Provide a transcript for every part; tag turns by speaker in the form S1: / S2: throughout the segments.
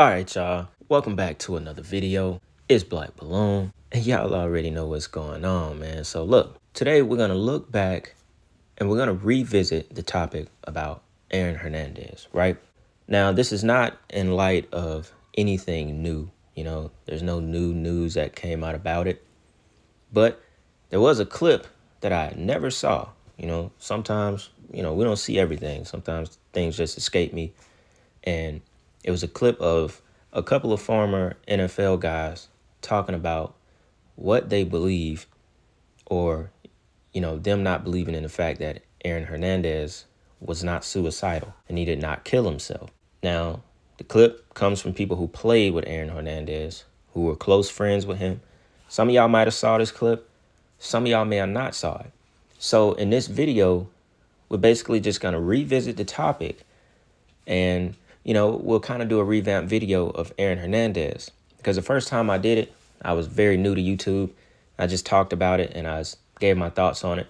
S1: Alright, y'all, welcome back to another video. It's Black Balloon, and y'all already know what's going on, man. So look, today we're gonna look back and we're gonna revisit the topic about Aaron Hernandez, right? Now, this is not in light of anything new, you know, there's no new news that came out about it, but there was a clip that I never saw. You know, sometimes, you know, we don't see everything. Sometimes things just escape me. And it was a clip of a couple of former NFL guys talking about what they believe, or, you know, them not believing in the fact that Aaron Hernandez was not suicidal and he did not kill himself. Now, the clip comes from people who played with Aaron Hernandez, who were close friends with him. Some of y'all might have saw this clip. Some of y'all may have not saw it. So in this video, we're basically just going to revisit the topic, and you know, we'll kind of do a revamped video of Aaron Hernandez, because the first time I did it, I was very new to YouTube. I just talked about it and I gave my thoughts on it.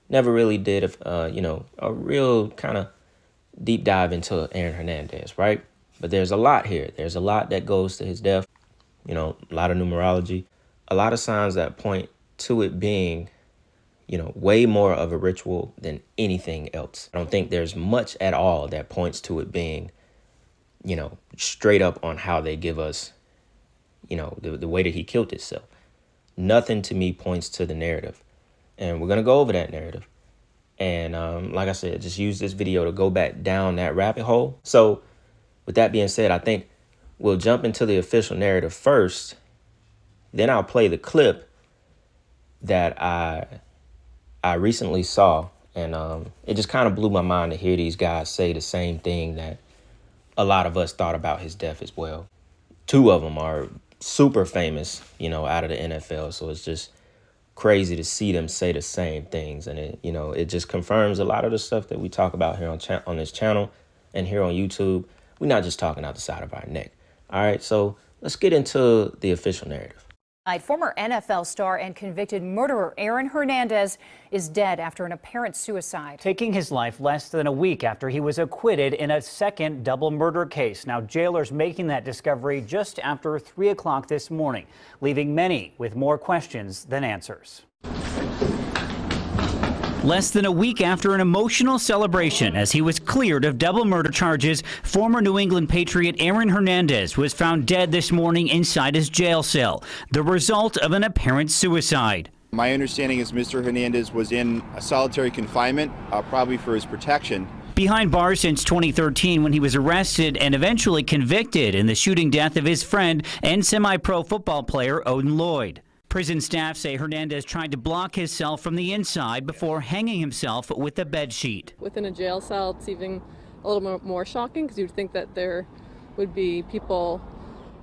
S1: Never really did, you know, a real kind of deep dive into Aaron Hernandez, right? But there's a lot here. There's a lot that goes to his death, you know, a lot of numerology, a lot of signs that point to it being, you know, way more of a ritual than anything else. I don't think there's much at all that points to it being, you know, straight up on how they give us, you know, the way that he killed himself. Nothing to me points to the narrative. And we're going to go over that narrative. And like I said, just use this video to go back down that rabbit hole. So with that being said, I think we'll jump into the official narrative first. Then I'll play the clip that I recently saw. And it just kind of blew my mind to hear these guys say the same thing that a lot of us thought about his death as well. Two of them are super famous, you know, out of the NFL. So it's just crazy to see them say the same things. And it, you know, it just confirms a lot of the stuff that we talk about here on this channel and here on YouTube. We're not just talking out the side of our neck. All right, so let's get into the official narrative.
S2: Former NFL star and convicted murderer Aaron Hernandez is dead after an apparent suicide.
S3: Taking his life less than a week after he was acquitted in a second double murder case. Now, jailers making that discovery just after 3 o'clock this morning, leaving many with more questions than answers. Less than a week after an emotional celebration as he was cleared of double murder charges, former New England Patriot Aaron Hernandez was found dead this morning inside his jail cell, the result of an apparent suicide.
S4: My understanding is Mr. Hernandez was in a solitary confinement, probably for his protection.
S3: Behind bars since 2013, when he was arrested and eventually convicted in the shooting death of his friend and semi-pro football player Odin Lloyd. Prison staff say Hernandez tried to block his cell from the inside before hanging himself with a bed sheet.
S5: Within a jail cell, it's even a little more shocking, because you'd think that there would be people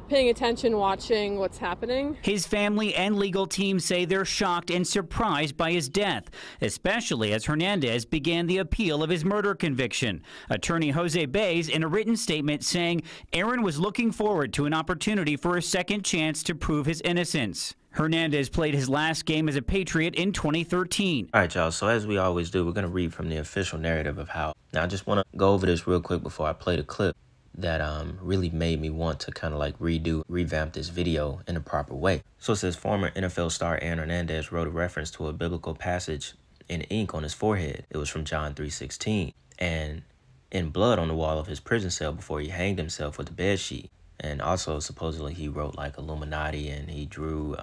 S5: paying attention, watching what's happening. His family and legal team say they're shocked and surprised by his death, especially as Hernandez began the appeal of his murder conviction. Attorney Jose Baez in a written statement saying Aaron was looking forward to an opportunity for a second chance to prove his innocence. Hernandez played his last game as a Patriot in 2013.
S1: All right, y'all. So as we always do, we're going to read from the official narrative of how. Now, I just want to go over this real quick before I play the clip that really made me want to kind of like revamp this video in a proper way. So it says, former NFL star Aaron Hernandez wrote a reference to a biblical passage in ink on his forehead. It was from John 3:16, and in blood on the wall of his prison cell before he hanged himself with a bed sheet. And also, supposedly, he wrote like Illuminati, and he drew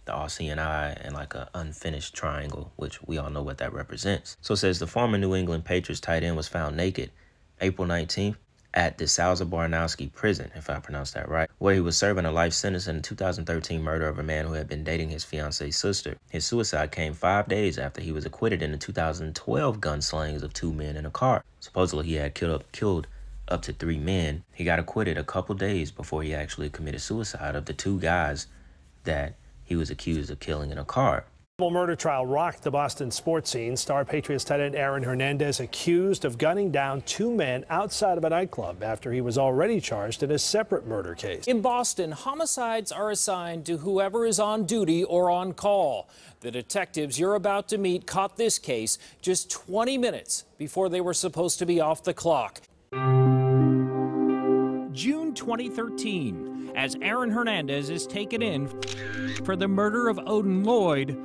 S1: the all-seeing eye and like an unfinished triangle, which we all know what that represents. So it says, the former New England Patriots tight end was found naked April 19th at the Salza-Baranowski prison, if I pronounced that right, where he was serving a life sentence in the 2013 murder of a man who had been dating his fiance's sister. His suicide came 5 days after he was acquitted in the 2012 gunslingings of 2 men in a car. Supposedly, he had killed up to 3 men. He got acquitted a couple days before he actually committed suicide of the 2 guys that he was accused of killing in a car.
S6: The murder trial rocked the Boston sports scene. Star Patriots tight end Aaron Hernandez accused of gunning down 2 men outside of a nightclub after he was already charged in a separate murder case.
S7: In Boston, homicides are assigned to whoever is on duty or on call. The detectives you're about to meet caught this case just 20 minutes before they were supposed to be off the clock.
S6: June
S7: 2013, as Aaron Hernandez is taken in for the murder of Odin Lloyd,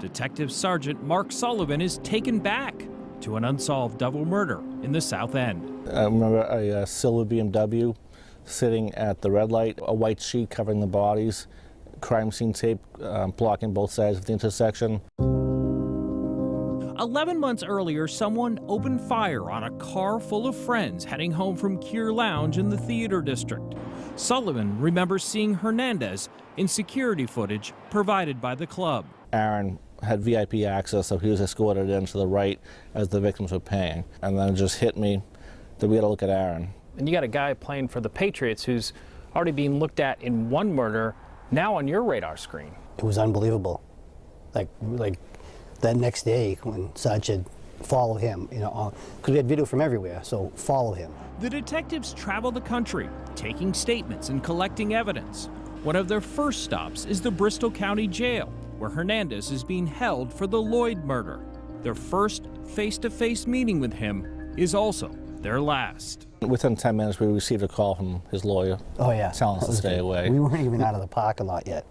S7: Detective Sergeant Mark Sullivan is taken back to an unsolved double murder in the South End.
S8: I remember a silver BMW sitting at the red light, a white sheet covering the bodies, crime scene tape blocking both sides of the intersection.
S7: 11 months earlier, someone opened fire on a car full of friends heading home from Kier Lounge in the theater district. Sullivan remembers seeing Hernandez in security footage provided by the club.
S8: Aaron had VIP access, so he was escorted in to the right as the victims were paying. And then it just hit me that we had to look at Aaron.
S9: And you got a guy playing for the Patriots who's already being looked at in one murder, now on your radar screen.
S10: It was unbelievable. Like that next day when Sarge had followed him, because we had video from everywhere, so follow him.
S7: The detectives travel the country, taking statements and collecting evidence. One of their first stops is the Bristol County Jail, where Hernandez is being held for the Lloyd murder. Their first face-to-face meeting with him is also their last.
S8: Within 10 minutes, we received a call from his lawyer.
S10: Oh yeah,
S8: telling us to stay away.
S10: We weren't even out of the parking lot yet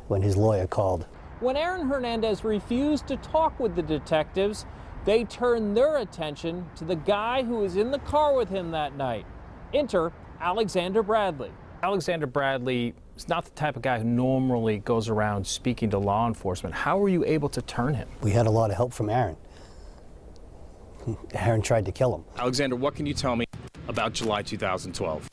S10: when his lawyer called.
S7: When Aaron Hernandez refused to talk with the detectives, they turned their attention to the guy who was in the car with him that night. Enter Alexander Bradley.
S9: Alexander Bradley is not the type of guy who normally goes around speaking to law enforcement. How were you able to turn him?
S10: We had a lot of help from Aaron. Aaron tried to kill him.
S11: Alexander, what can you tell me about July 2012?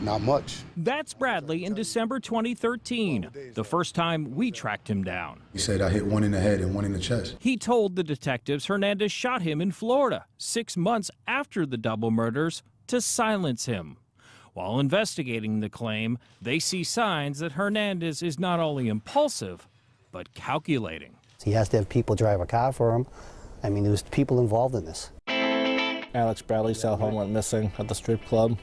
S12: Not much.
S7: That's Bradley in December 2013, the first time we tracked him down.
S12: He said I hit one in the head and one in the chest.
S7: He told the detectives Hernandez shot him in Florida 6 months after the double murders to silence him. While investigating the claim, they see signs that Hernandez is not only impulsive, but calculating.
S10: He has to have people drive a car for him. I mean, there's people involved in this.
S8: Alex Bradley's cell phone went missing at the strip club.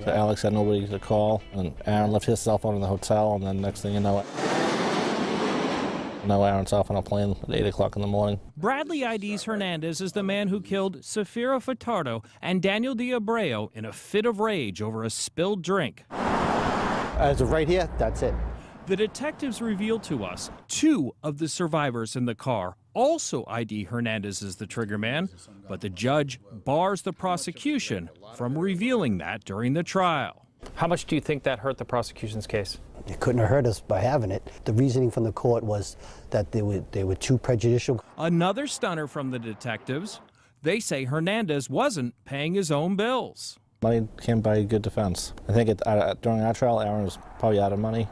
S8: So Alex had nobody to call, and Aaron left his cell phone in the hotel, and then next thing you know, Aaron's off on a plane at 8 o'clock in the morning.
S7: Bradley IDs Hernandez as the man who killed Safira Furtado and Daniel de Abreu in a fit of rage over a spilled drink.
S10: As of right here, that's it.
S7: The detectives revealed to us 2 of the survivors in the car also ID Hernandez as the triggerman, but the judge bars the prosecution from revealing that during the trial.
S9: How much do you think that hurt the prosecution's case?
S10: It couldn't have hurt us by having it. The reasoning from the court was that they were too prejudicial.
S7: Another stunner from the detectives. They say Hernandez wasn't paying his own bills.
S8: Money can't buy a good defense. I think during our trial, Aaron was probably out of money,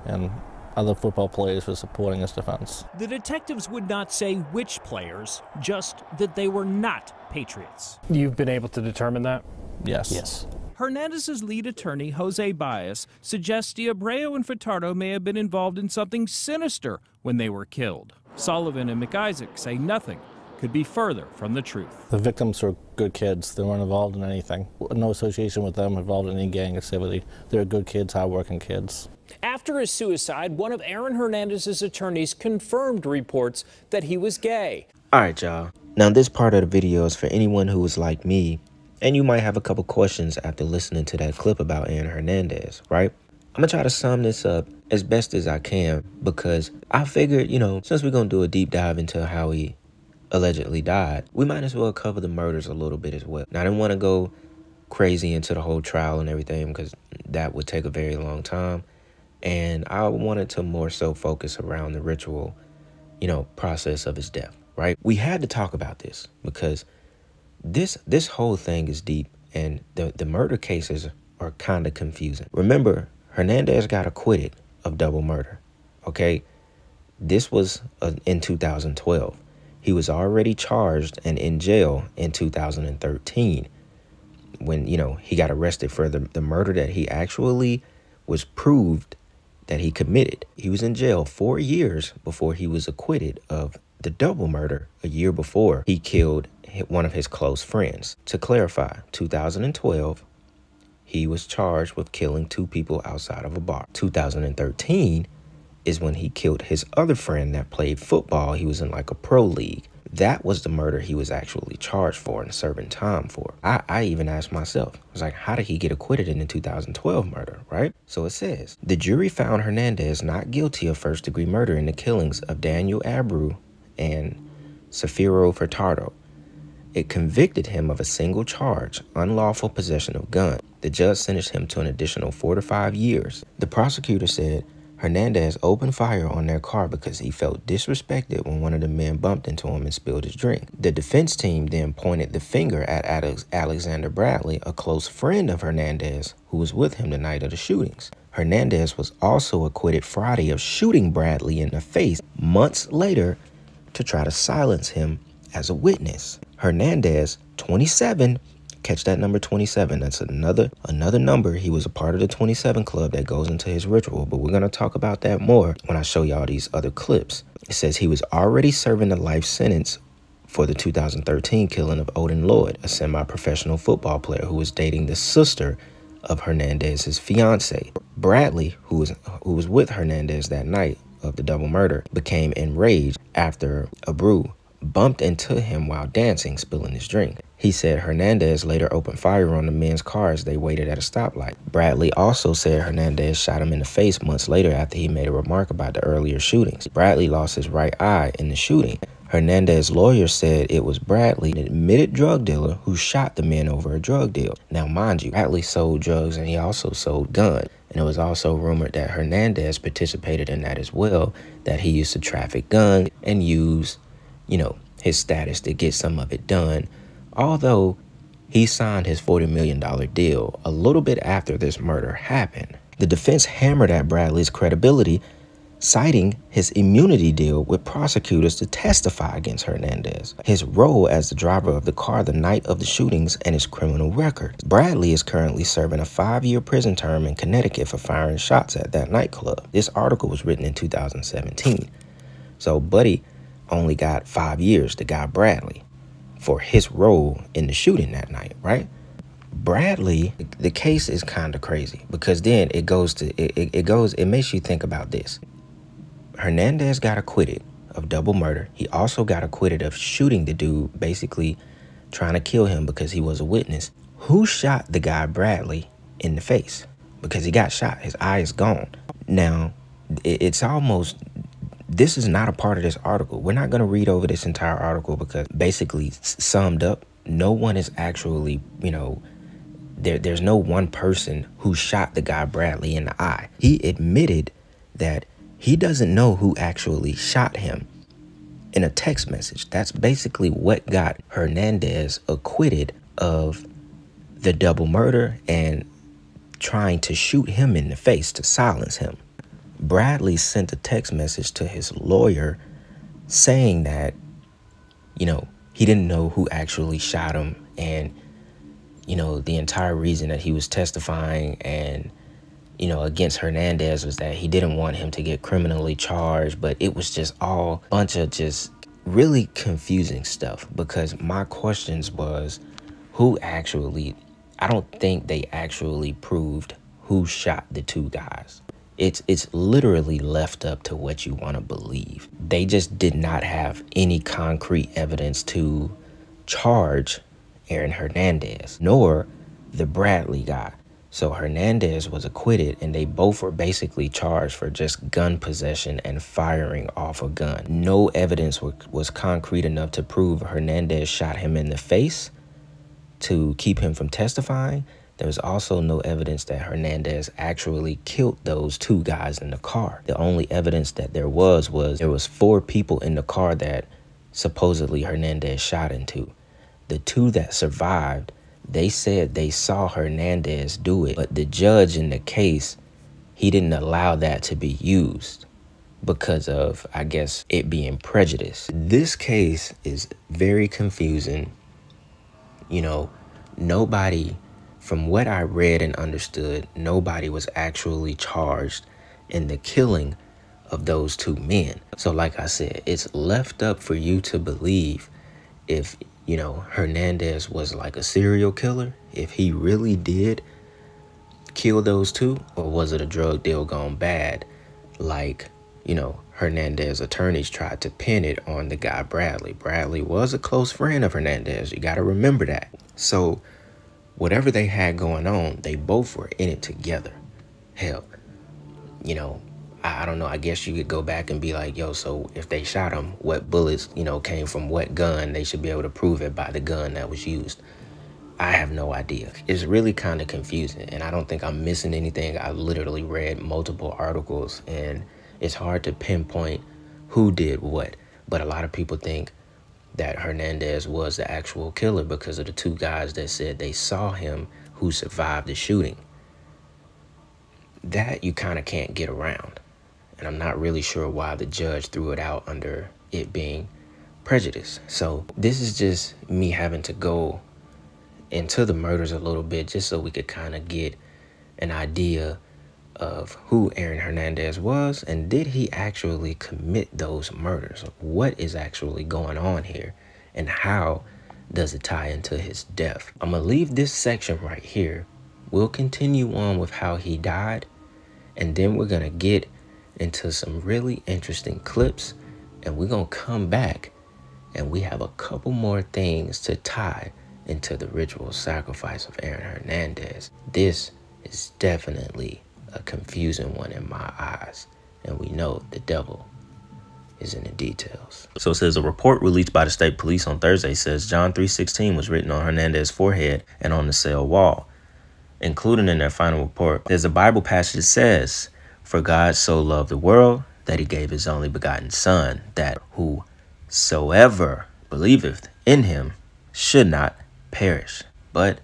S8: and other football players were supporting his defense.
S7: The detectives would not say which players, just that they were not Patriots.
S9: You've been able to determine that?
S8: Yes.
S10: Yes.
S7: Hernandez's lead attorney, Jose Baez, suggests de Abreu and Furtado may have been involved in something sinister when they were killed. Sullivan and McIsaac say nothing could be further from the truth.
S8: The victims were good kids. They weren't involved in anything. No association with them involved in any gang activity. They were good kids, hardworking kids.
S7: After his suicide, one of Aaron Hernandez's attorneys confirmed reports that he was gay.
S1: All right, y'all. Now, this part of the video is for anyone who is like me, and you might have a couple questions after listening to that clip about Aaron Hernandez, right? I'm gonna try to sum this up as best as I can because I figured, since we're gonna do a deep dive into how he allegedly died, we might as well cover the murders a little bit as well. Now, I didn't want to go crazy into the whole trial and everything because that would take a very long time. And I wanted to more so focus around the ritual, process of his death, right? We had to talk about this because this whole thing is deep and the murder cases are kind of confusing. Remember, Hernandez got acquitted of double murder, okay? This was in 2012. He was already charged and in jail in 2013 when, he got arrested for the murder that he actually was proved that he committed. He was in jail 4 years before he was acquitted of the double murder a year before he killed one of his close friends. To clarify, 2012, he was charged with killing 2 people outside of a bar. 2013 is when he killed his other friend that played football. He was in like a pro league. That was the murder he was actually charged for and serving time for. I even asked myself, I was like, how did he get acquitted in the 2012 murder, right? So it says, the jury found Hernandez not guilty of first-degree murder in the killings of Daniel Abreu and Safiro Furtado. It convicted him of a single charge, unlawful possession of gun. The judge sentenced him to an additional 4 to 5 years. The prosecutor said Hernandez opened fire on their car because he felt disrespected when one of the men bumped into him and spilled his drink. The defense team then pointed the finger at Alexander Bradley, a close friend of Hernandez, who was with him the night of the shootings. Hernandez was also acquitted Friday of shooting Bradley in the face months later to try to silence him as a witness. Hernandez, 27, catch that number 27. That's another number. He was a part of the 27 club that goes into his ritual, but we're going to talk about that more when I show y'all these other clips. It says he was already serving a life sentence for the 2013 killing of Odin Lloyd, a semi-professional football player who was dating the sister of Hernandez's fiance. Bradley, who was with Hernandez that night of the double murder, became enraged after Abreu bumped into him while dancing, spilling his drink. He said Hernandez later opened fire on the men's car as they waited at a stoplight. Bradley also said Hernandez shot him in the face months later after he made a remark about the earlier shootings. Bradley lost his right eye in the shooting. Hernandez's lawyer said it was Bradley, an admitted drug dealer, who shot the men over a drug deal. Now, mind you, Bradley sold drugs and he also sold guns. And it was also rumored that Hernandez participated in that as well, that he used to traffic guns and use, you know, his status to get some of it done. Although he signed his $40 million deal a little bit after this murder happened. The defense hammered at Bradley's credibility, citing his immunity deal with prosecutors to testify against Hernandez, his role as the driver of the car the night of the shootings, and his criminal record. Bradley is currently serving a 5-year prison term in Connecticut for firing shots at that nightclub. This article was written in 2017. So Buddy only got 5 years, the guy Bradley, for his role in the shooting that night, right? Bradley, the case is kind of crazy because then it makes you think about this. Hernandez got acquitted of double murder. He also got acquitted of shooting the dude, basically trying to kill him because he was a witness. Who shot the guy Bradley in the face? Because he got shot. His eye is gone. Now, it's almost... This is not a part of this article. We're not going to read over this entire article because basically summed up, no one is actually, you know, there's no one person who shot the guy Bradley in the eye. He admitted that he doesn't know who actually shot him in a text message. That's basically what got Hernandez acquitted of the double murder and trying to shoot him in the face to silence him. Bradley sent a text message to his lawyer saying that, you know, he didn't know who actually shot him, and, you know, the entire reason that he was testifying and, you know, against Hernandez was that he didn't want him to get criminally charged. But it was just all a bunch of just really confusing stuff, because my questions was who actually, I don't think they actually proved who shot the two guys. It's literally left up to what you want to believe. They just did not have any concrete evidence to charge Aaron Hernandez, nor the Bradley guy. So Hernandez was acquitted, and they both were basically charged for just gun possession and firing off a gun. No evidence was concrete enough to prove Hernandez shot him in the face to keep him from testifying. There was also no evidence that Hernandez actually killed those two guys in the car. The only evidence that there was there was 4 people in the car that supposedly Hernandez shot into. The 2 that survived, they said they saw Hernandez do it, but the judge in the case, he didn't allow that to be used because of, I guess, it being prejudice. This case is very confusing. You know, nobody... From what I read and understood, nobody was actually charged in the killing of those 2 men. So like I said, it's left up for you to believe if, you know, Hernandez was like a serial killer, if he really did kill those 2, or was it a drug deal gone bad like, you know, Hernandez attorneys tried to pin it on the guy Bradley. Bradley was a close friend of Hernandez. You got to remember that. So whatever they had going on, they both were in it together. Hell, you know, I don't know. I guess you could go back and be like, yo, so if they shot him, what bullets, you know, came from what gun? They should be able to prove it by the gun that was used. I have no idea. It's really kind of confusing, and I don't think I'm missing anything. I literally read multiple articles, and it's hard to pinpoint who did what. But a lot of people think that Hernandez was the actual killer because of the two guys that said they saw him who survived the shooting. That you kind of can't get around. And I'm not really sure why the judge threw it out under it being prejudice. So this is just me having to go into the murders a little bit just so we could kind of get an idea of who Aaron Hernandez was and did he actually commit those murders? What is actually going on here and how does it tie into his death? I'm gonna leave this section right here. We'll continue on with how he died, and then we're gonna get into some really interesting clips, and we're gonna come back and we have a couple more things to tie into the ritual sacrifice of Aaron Hernandez. This is definitely a confusing one in my eyes, and we know the devil is in the details. So it says a report released by the state police on Thursday says John 3:16 was written on Hernandez's forehead and on the cell wall. Included in their final report, there's a Bible passage that says, "For God so loved the world that he gave his only begotten Son, that whosoever believeth in him should not perish, but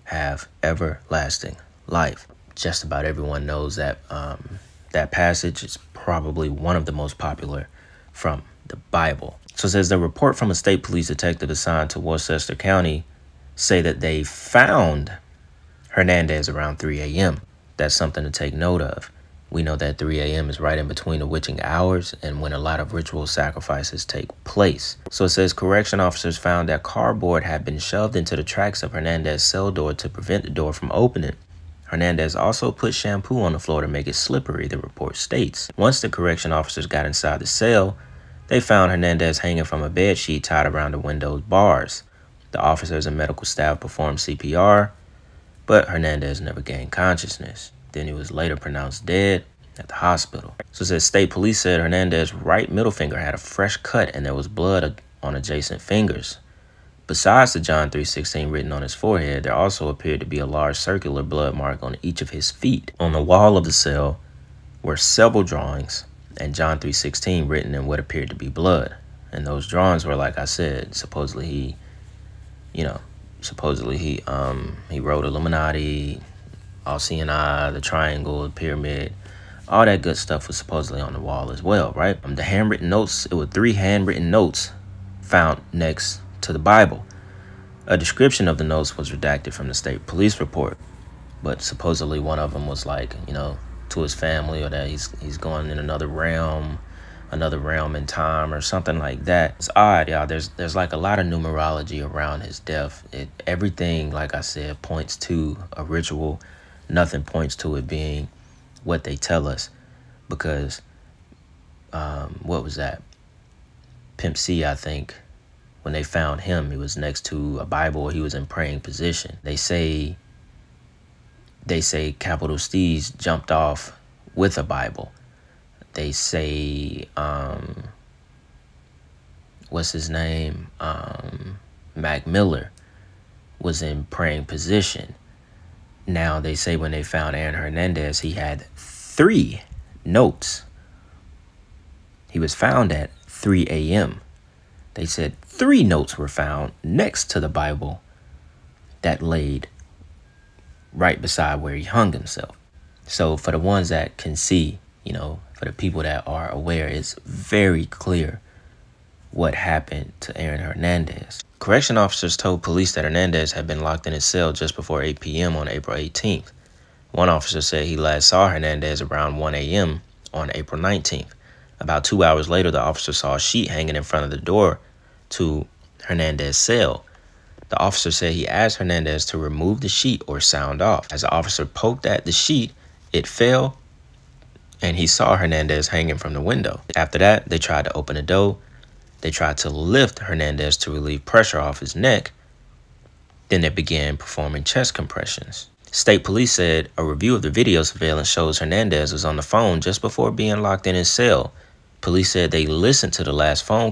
S1: have everlasting life." Just about everyone knows that that passage is probably one of the most popular from the Bible. So it says the report from a state police detective assigned to Worcester County say that they found Hernandez around 3 a.m. That's something to take note of. We know that 3 a.m. is right in between the witching hours and when a lot of ritual sacrifices take place. So it says correction officers found that cardboard had been shoved into the tracks of Hernandez's cell door to prevent the door from opening. Hernandez also put shampoo on the floor to make it slippery, the report states. Once the correction officers got inside the cell, they found Hernandez hanging from a bed sheet tied around the window's bars. The officers and medical staff performed CPR, but Hernandez never gained consciousness. Then he was later pronounced dead at the hospital. So it says state police said Hernandez's right middle finger had a fresh cut and there was blood on adjacent fingers. Besides the John 3:16 written on his forehead, there also appeared to be a large circular blood mark on each of his feet. On the wall of the cell were several drawings and John 3:16 written in what appeared to be blood. And those drawings were, like I said, supposedly he wrote Illuminati, all-seeing eye, the triangle, the pyramid, all that good stuff was supposedly on the wall as well, right? The handwritten notes, it were 3 handwritten notes found next to the Bible. A description of the notes was redacted from the state police report, but supposedly one of them was like, you know, to his family, or that he's going in another realm in time or something like that. It's odd, y'all. There's like a lot of numerology around his death. Everything, like I said, points to a ritual. Nothing points to it being what they tell us, because what was that? Pimp C, I think, when they found him, he was next to a Bible. He was in praying position. They say Capital Steez jumped off with a Bible. They say, what's his name? Mac Miller was in praying position. Now, they say when they found Aaron Hernandez, he had 3 notes. He was found at 3 a.m. They said 3 notes were found next to the Bible that laid right beside where he hung himself. So for the ones that can see, you know, for the people that are aware, it's very clear what happened to Aaron Hernandez. Correction officers told police that Hernandez had been locked in his cell just before 8 p.m. on April 18th. One officer said he last saw Hernandez around 1 a.m. on April 19th. About 2 hours later, the officer saw a sheet hanging in front of the door to Hernandez's cell. The officer said he asked Hernandez to remove the sheet or sound off. As the officer poked at the sheet, it fell and he saw Hernandez hanging from the window. After that, they tried to open the door. They tried to lift Hernandez to relieve pressure off his neck. Then they began performing chest compressions. State police said a review of the video surveillance shows Hernandez was on the phone just before being locked in his cell. Police said they listened to the last 5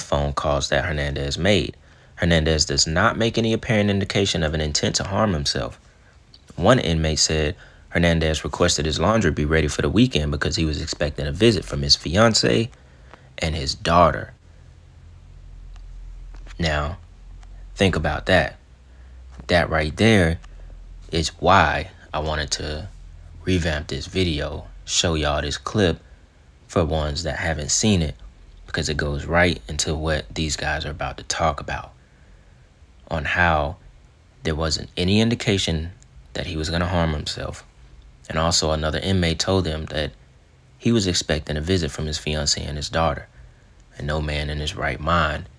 S1: phone calls that Hernandez made. Hernandez does not make any apparent indication of an intent to harm himself. One inmate said Hernandez requested his laundry be ready for the weekend because he was expecting a visit from his fiancée and his daughter. Now, think about that. That right there is why I wanted to revamp this video, show y'all this clip for ones that haven't seen it, because it goes right into what these guys are about to talk about, on how there wasn't any indication that he was going to harm himself. And also another inmate told them that he was expecting a visit from his fiancée and his daughter. And no man in his right mind,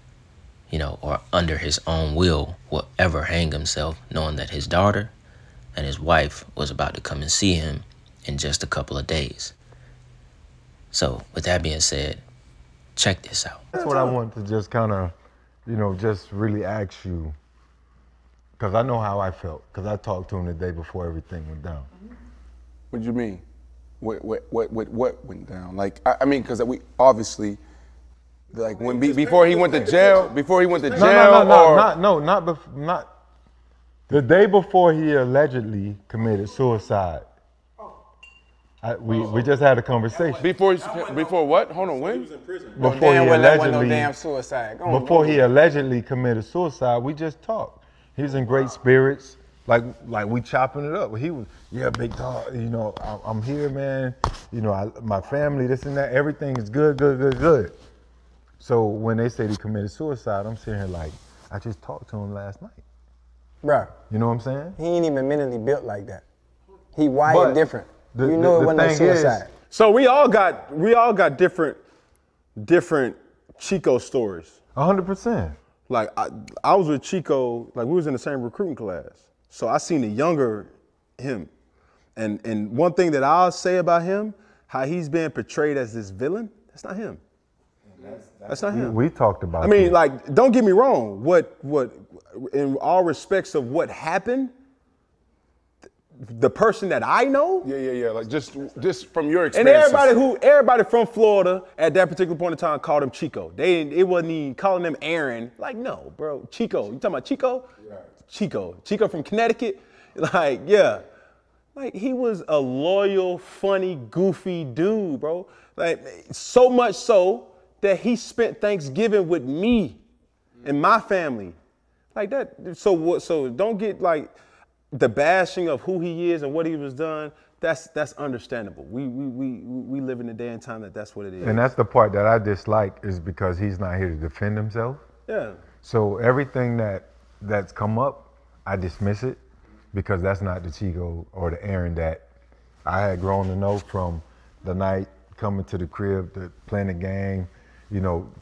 S1: or under his own will, will ever hang himself knowing that his daughter and his wife was about to come and see him in just a couple of days. So with that being said, check this out.
S13: That's what I want to just kind of, just really ask you, because I know how I felt, because I talked to him the day before everything went down.
S14: What do you mean? What went down? Like, I mean, because we obviously, like before he went to jail,
S13: not the day before he allegedly committed suicide. We just had a conversation.
S14: Before what? Hold on, when?
S13: Before he allegedly,
S15: no damn suicide.
S13: Before he allegedly committed suicide, we just talked. He was in great spirits, like we chopping it up. He was, yeah, big dog. I'm here, man. My family, this and that. Everything is good. So when they said he committed suicide, I'm sitting here like, I just talked to him last night.
S15: Bruh.
S13: You know what I'm saying?
S15: He ain't even mentally built like that. He wired different. It wasn't no suicide.
S16: So we all got different Chico stories.
S13: 100%.
S16: Like I was with Chico, like we was in the same recruiting class. So I seen the younger him. And one thing that I'll say about him, how he's being portrayed as this villain, that's not him. That's not him.
S13: We talked about
S16: I mean, like, don't get me wrong. What in all respects of what happened, the person that I know.
S14: Yeah. Like just from your
S16: And
S14: experience.
S16: everybody from Florida at that particular point in time called him Chico. It wasn't even calling him Aaron. Like, no, bro, Chico. You talking about Chico? Right. Chico from Connecticut. Like, yeah. Like, he was a loyal, funny, goofy dude, bro. Like, so much so that he spent Thanksgiving with me and my family. Like that. So don't get like the bashing of who he is and what he was done. That's understandable. We live in a day and time that's what it is.
S13: And that's the part that I dislike, is because he's not here to defend himself.
S16: Yeah.
S13: So everything that's come up, I dismiss it, because that's not the Chico or the Aaron that I had grown to know from the night coming to the crib, to playing the game,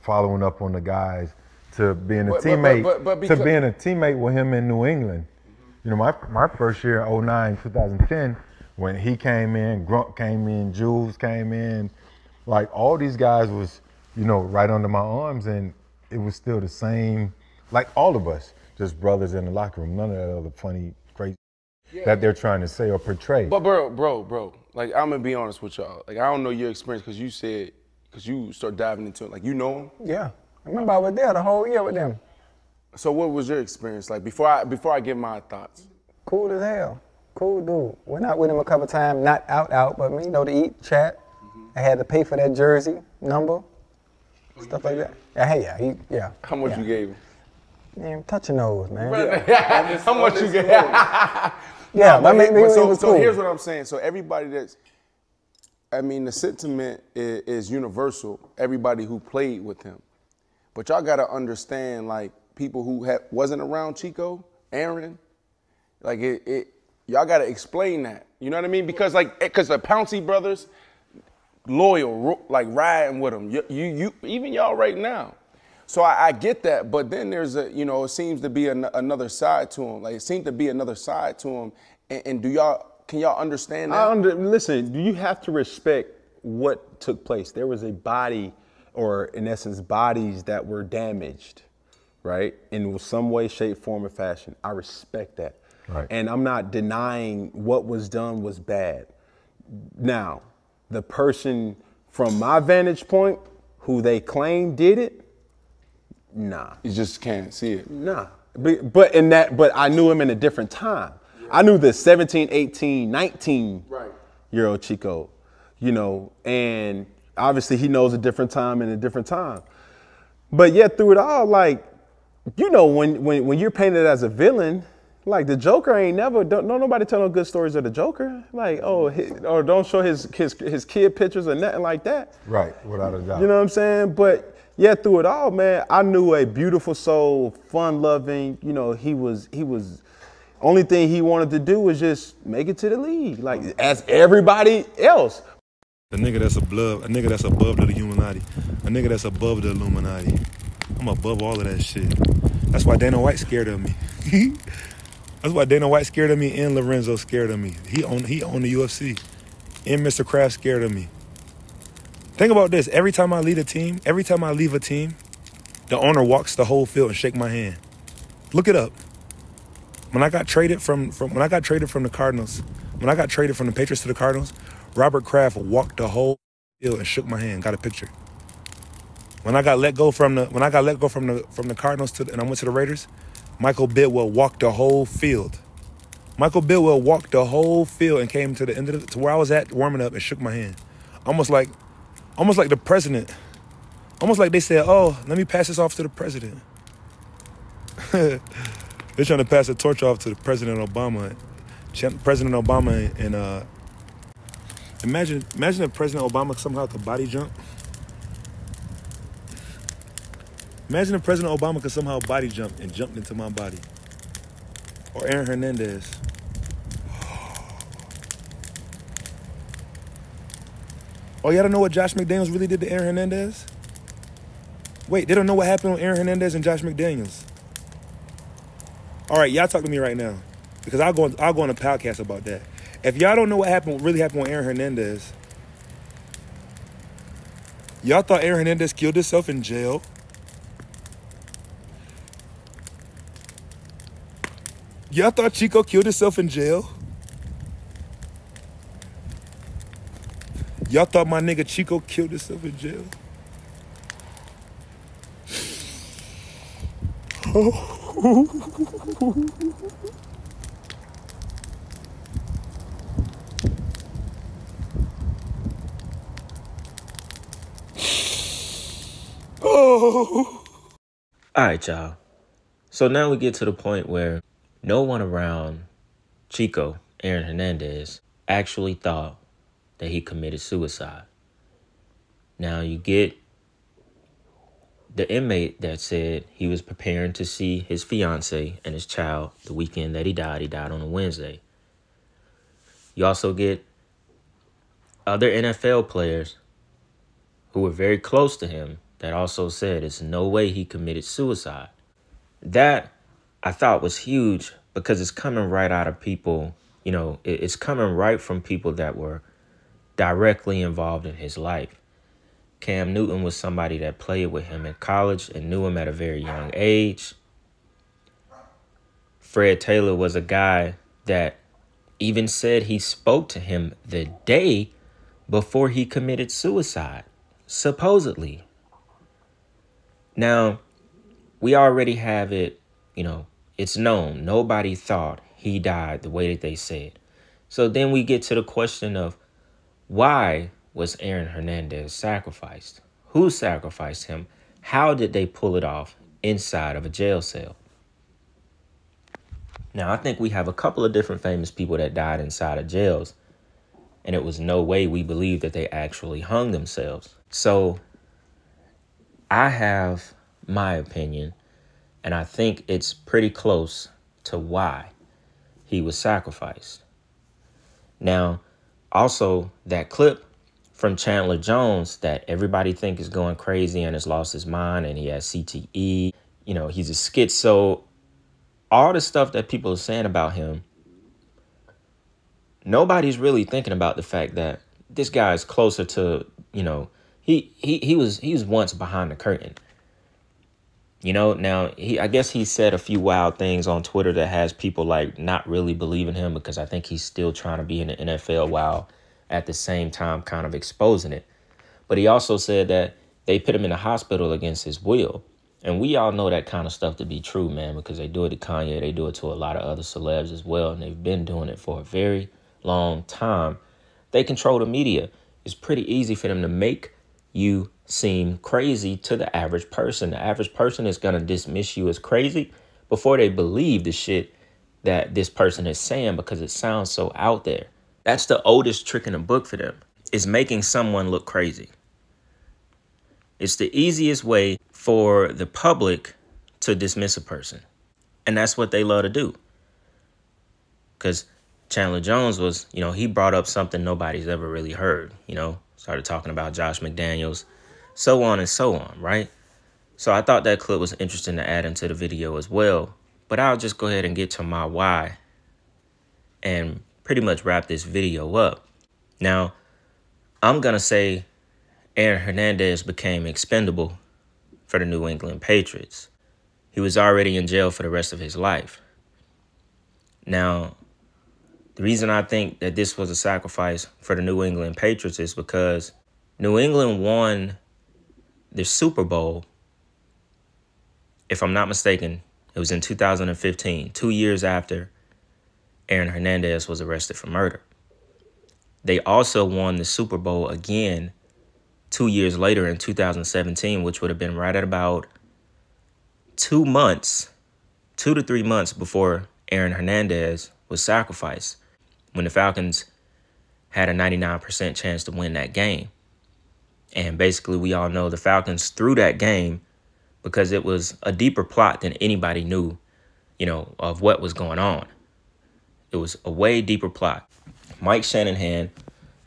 S13: following up on the guys, to being a teammate, to being a teammate with him in New England. My first year, 2009, 2010, when he came in, Grunt came in, Jules came in, like all these guys was, right under my arms, and it was still the same, like all of us, just brothers in the locker room. None of that other funny, crazy that they're trying to say or portray.
S14: But bro, like I'm gonna be honest with y'all. Like I don't know your experience, because you start diving into it. Like you know him?
S15: Yeah. I remember I was there the whole year with them.
S14: So what was your experience like before I give my thoughts?
S15: Cool as hell. Cool dude. Went out with him a couple times, not out, but to eat, chat. I had to pay for that jersey number, stuff like that. Yeah.
S14: How much you gave him?
S15: Man, touch your nose, man.
S14: How much you gave?
S15: Yeah,
S14: so here's what I'm saying. So everybody the sentiment is universal. Everybody who played with him, but y'all gotta understand, like people who wasn't around Chico, Aaron, like y'all gotta explain that. You know what I mean? Because the Pouncey brothers, loyal, like riding with him. You even y'all right now. So I get that, but then there's it seems to be another side to him. Like it seemed to be another side to him. And do y'all can y'all understand that?
S16: Listen, you have to respect what took place. There was a body, or in essence, bodies that were damaged, right? In some way, shape, form, or fashion. I respect that.
S13: Right.
S16: And I'm not denying what was done was bad. Now, the person from my vantage point, who they claim did it, nah.
S14: You just can't see it.
S16: Nah. But I knew him in a different time. I knew the 17, 18, 19-year-old Chico, you know, and obviously he knows a different time and a different time. But yet through it all, like, you know, when you're painted as a villain, like the Joker ain't never, don't nobody tell no good stories of the Joker. Like, or don't show his kid pictures or nothing like that.
S13: Right, without a doubt.
S16: You know what I'm saying? But yeah, through it all, man, I knew a beautiful soul, fun-loving, you know, he was, only thing he wanted to do was just make it to the league, like as everybody else.
S17: A nigga that's above the Illuminati. A nigga that's above the Illuminati. I'm above all of that shit. That's why Dana White scared of me. That's why Dana White scared of me and Lorenzo scared of me. He owned the UFC. And Mr. Kraft scared of me. Think about this. Every time I leave a team, the owner walks the whole field and shake my hand. Look it up. When I got traded from the Cardinals, when I got traded from the Patriots to the Cardinals, Robert Kraft walked the whole field and shook my hand. Got a picture. When I got let go from the Cardinals and I went to the Raiders, Michael Bidwell walked the whole field. Michael Bidwell walked the whole field and came to the end of to where I was at warming up and shook my hand. Almost like the president. Almost like they said, "Oh, let me pass this off to the president." They're trying to pass the torch off to President Obama. President Obama and imagine if President Obama somehow could body jump. Imagine if President Obama could somehow body jump and jumped into my body. Or Aaron Hernandez. Oh, y'all don't know what Josh McDaniels really did to Aaron Hernandez? Wait, they don't know what happened with Aaron Hernandez and Josh McDaniels. All right, y'all talk to me right now, because I'll go on a podcast about that. If y'all don't know what really happened with Aaron Hernandez, y'all thought Aaron Hernandez killed himself in jail. Y'all thought Chico killed himself in jail. Y'all thought my nigga Chico killed himself in jail.
S1: All right, y'all. So now we get to the point where no one around Chico, Aaron Hernandez, actually thought that he committed suicide. Now you get the inmate that said he was preparing to see his fiance and his child the weekend that he died. He died on a Wednesday. You also get other NFL players who were very close to him that also said it's no way he committed suicide. That I thought was huge because it's coming right out of people, you know, it's coming right from people that were directly involved in his life. Cam Newton was somebody that played with him in college and knew him at a very young age. Fred Taylor was a guy that even said he spoke to him the day before he committed suicide, supposedly. Now, we already have it, you know, it's known. Nobody thought he died the way that they said. So then we get to the question of why was Aaron Hernandez sacrificed? Who sacrificed him? How did they pull it off inside of a jail cell? Now, I think we have a couple of different famous people that died inside of jails, and it was no way we believe that they actually hung themselves. So I have my opinion, and I think it's pretty close to why he was sacrificed. Now, also, that clip from Chandler Jones that everybody think is going crazy and has lost his mind and he has CTE, you know, he's a schizo, all the stuff that people are saying about him, nobody's really thinking about the fact that this guy is closer to, he was once behind the curtain. Now I guess he said a few wild things on Twitter that has people like not really believing him, because I think he's still trying to be in the NFL while at the same time kind of exposing it. But he also said that they put him in the hospital against his will. And we all know that kind of stuff to be true, man, because they do it to Kanye. They do it to a lot of other celebs as well. And they've been doing it for a very long time. They control the media. It's pretty easy for them to make you seem crazy to the average person. The average person is going to dismiss you as crazy before they believe the shit that this person is saying, because it sounds so out there. That's the oldest trick in the book for them, is making someone look crazy. It's the easiest way for the public to dismiss a person. And that's what they love to do. Because Chandler Jones was, he brought up something nobody's ever really heard, started talking about Josh McDaniels, so on and so on, right? So I thought that clip was interesting to add into the video as well. But I'll just go ahead and get to my why and pretty much wrap this video up. Now, I'm going to say Aaron Hernandez became expendable for the New England Patriots. He was already in jail for the rest of his life. Now, the reason I think that this was a sacrifice for the New England Patriots is because New England won the Super Bowl, if I'm not mistaken, it was in 2015, 2 years after Aaron Hernandez was arrested for murder. They also won the Super Bowl again 2 years later in 2017, which would have been right at about 2 to 3 months before Aaron Hernandez was sacrificed, when the Falcons had a 99% chance to win that game. And basically, we all know the Falcons threw that game because it was a deeper plot than anybody knew, of what was going on. It was a way deeper plot. Mike Shanahan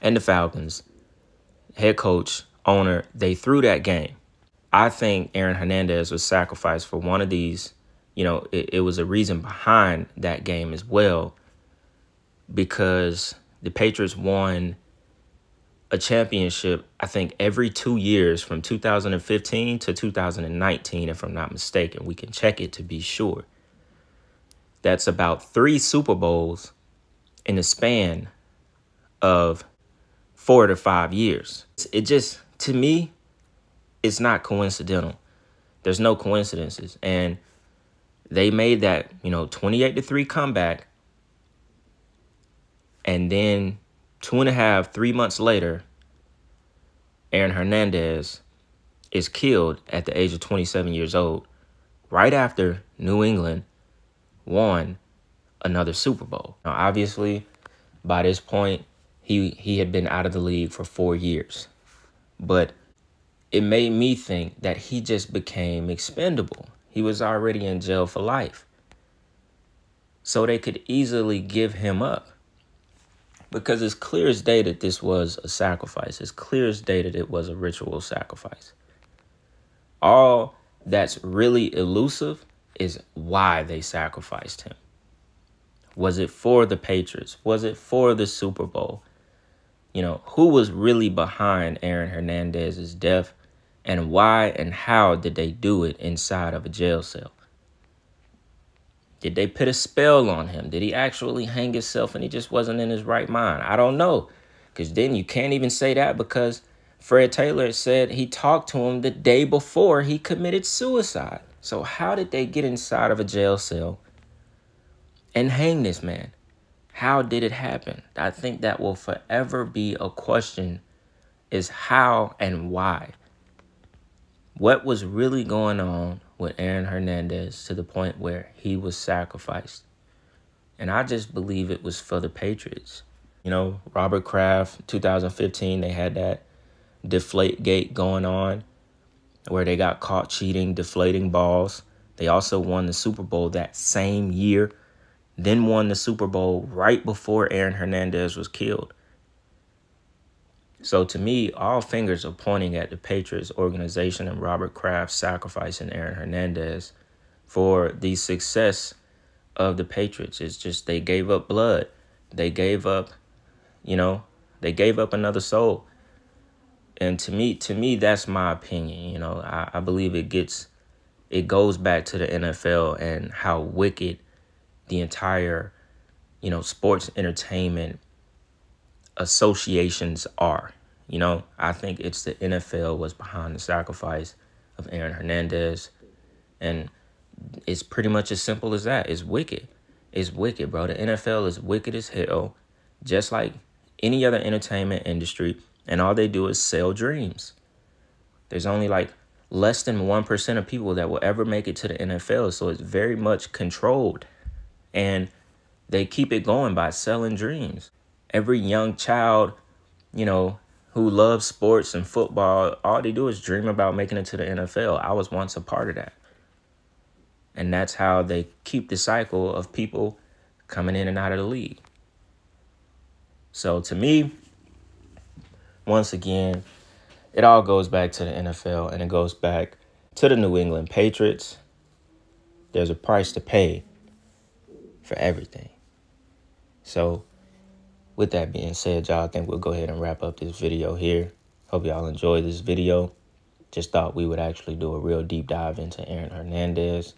S1: and the Falcons, head coach, owner, they threw that game. I think Aaron Hernandez was sacrificed for one of these. It was a reason behind that game as well, because the Patriots won a championship, I think, every 2 years from 2015 to 2019, if I'm not mistaken. We can check it to be sure. That's about 3 Super Bowls in the span of 4 to 5 years. It just, to me, it's not coincidental. There's no coincidences. And they made that, 28-3 comeback. And then 2.5, 3 months later, Aaron Hernandez is killed at the age of 27 years old, right after New England won another Super Bowl. Now, obviously, by this point, he had been out of the league for 4 years. But it made me think that he just became expendable. He was already in jail for life. So they could easily give him up. Because it's clear as day that this was a sacrifice. It's clear as day that it was a ritual sacrifice. All that's really elusive is why they sacrificed him. Was it for the Patriots? Was it for the Super Bowl? Who was really behind Aaron Hernandez's death, and why and how did they do it inside of a jail cell? Did they put a spell on him? Did he actually hang himself and he just wasn't in his right mind? I don't know. Because then you can't even say that, because Fred Taylor said he talked to him the day before he committed suicide. So how did they get inside of a jail cell and hang this man? How did it happen? I think that will forever be a question, is how and why. What was really going on with Aaron Hernandez to the point where he was sacrificed? And I just believe it was for the Patriots. Robert Kraft, 2015, they had that Deflategate going on where they got caught cheating, deflating balls. They also won the Super Bowl that same year, then won the Super Bowl right before Aaron Hernandez was killed. So to me, all fingers are pointing at the Patriots organization and Robert Kraft sacrificing Aaron Hernandez for the success of the Patriots. It's just they gave up blood. They gave up You know, they gave up another soul. And to me, that's my opinion. You know, I believe it goes back to the NFL and how wicked the entire, you know, sports entertainment associations are. You know, I think it's the NFL was behind the sacrifice of Aaron Hernandez. And it's pretty much as simple as that. It's wicked. It's wicked, bro. The NFL is wicked as hell, just like any other entertainment industry. And all they do is sell dreams. There's only like less than 1% of people that will ever make it to the NFL. So it's very much controlled. And they keep it going by selling dreams. Every young child, you know, who loves sports and football, all they do is dream about making it to the NFL. I was once a part of that. And that's how they keep the cycle of people coming in and out of the league. So to me, once again, it all goes back to the NFL, and it goes back to the New England Patriots. There's a price to pay for everything. So with that being said, y'all, I think we'll go ahead and wrap up this video here. Hope y'all enjoyed this video. Just thought we would actually do a real deep dive into Aaron Hernandez.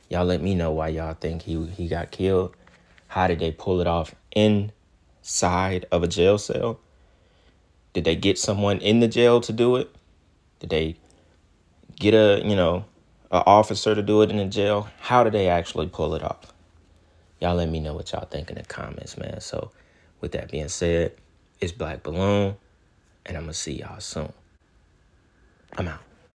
S1: Y'all let me know why y'all think he got killed. How did they pull it off inside of a jail cell? Did they get someone in the jail to do it? Did they get an officer to do it in the jail? How did they actually pull it off? Y'all let me know what y'all think in the comments, man. So with that being said, it's Black Balloon, and I'm going to see y'all soon. I'm out.